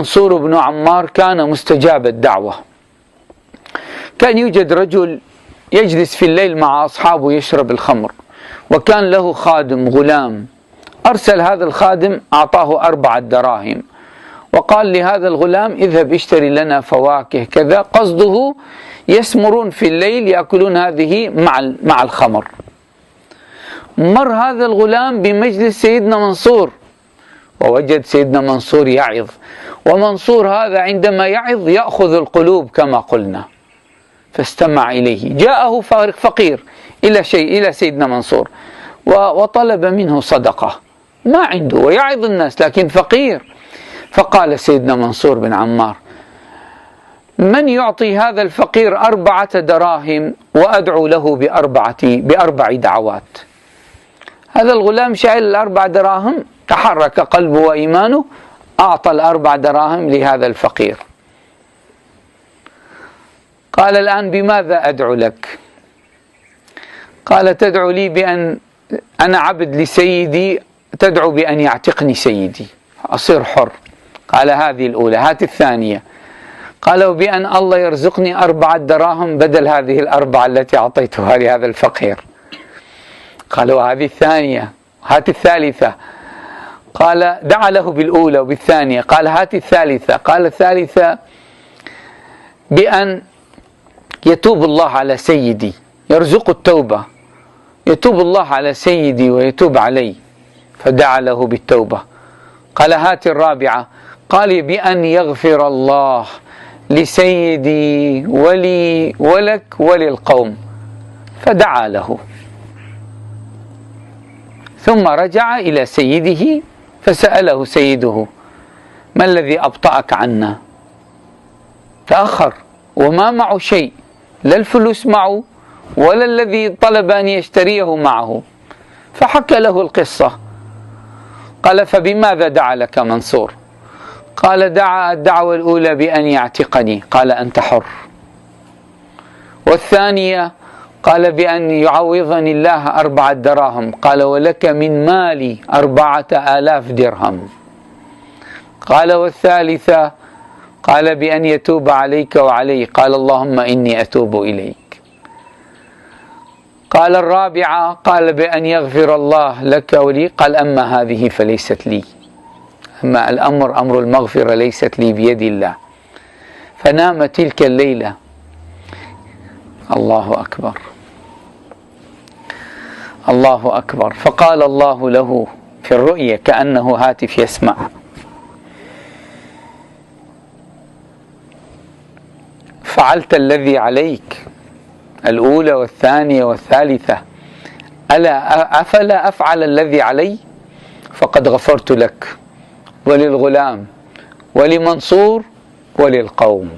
منصور بن عمار كان مستجاب الدعوة. كان يوجد رجل يجلس في الليل مع أصحابه يشرب الخمر، وكان له خادم غلام. أرسل هذا الخادم، أعطاه 4 دراهم، وقال لهذا الغلام: اذهب اشتري لنا فواكه كذا. قصده يسمرون في الليل يأكلون هذه مع الخمر. مر هذا الغلام بمجلس سيدنا منصور، ووجد سيدنا منصور يعظ، ومنصور هذا عندما يعظ يأخذ القلوب كما قلنا، فاستمع إليه. جاءه فقير إلى سيدنا منصور وطلب منه صدقة، ما عنده ويعظ الناس لكن فقير. فقال سيدنا منصور بن عمار: من يعطي هذا الفقير 4 دراهم وأدعو له ب4 دعوات؟ هذا الغلام شايل 4 دراهم، تحرك قلبه وإيمانه، أعطى 4 دراهم لهذا الفقير. قال: الآن بماذا أدعو لك؟ قال: تدعو لي بأن أنا عبد لسيدي، تدعو بأن يعتقني سيدي أصير حر. قال: هذه الأولى. هات الثانية. قالوا: بأن الله يرزقني 4 دراهم بدل هذه 4 التي أعطيتها لهذا الفقير. قالوا: هذه الثانية. هات الثالثة. قال: دعا له بالأولى وبالثانية. قال: هات الثالثة. قال: الثالثة بأن يتوب الله على سيدي، يرزق التوبة، يتوب الله على سيدي ويتوب علي. فدعا له بالتوبة. قال: هات الرابعة. قال: بأن يغفر الله لسيدي ولي ولك وللقوم. فدعا له، ثم رجع إلى سيده فسأله سيده: ما الذي أبطأك عنا؟ تأخر وما معه شيء، لا الفلوس معه ولا الذي طلب أن يشتريه معه. فحكى له القصة. قال: فبماذا دعا لك منصور؟ قال: دعا الدعوة الأولى بأن يعتقني. قال: أنت حر. والثانية قال: بأن يعوضني الله 4 دراهم. قال: ولك من مالي 4000 درهم. قال: والثالثة قال: بأن يتوب عليك وعلي. قال: اللهم إني أتوب إليك. قال: الرابعة قال: بأن يغفر الله لك ولي. قال: أما هذه فليست لي، أما أمر المغفرة ليست لي، بيد الله. فنام تلك الليلة. الله أكبر، الله أكبر. فقال الله له في الرؤيا كأنه هاتف يسمع: فعلت الذي عليك، الأولى والثانية والثالثة، أفلا أفعل الذي علي؟ فقد غفرت لك وللغلام ولمنصور وللقوم.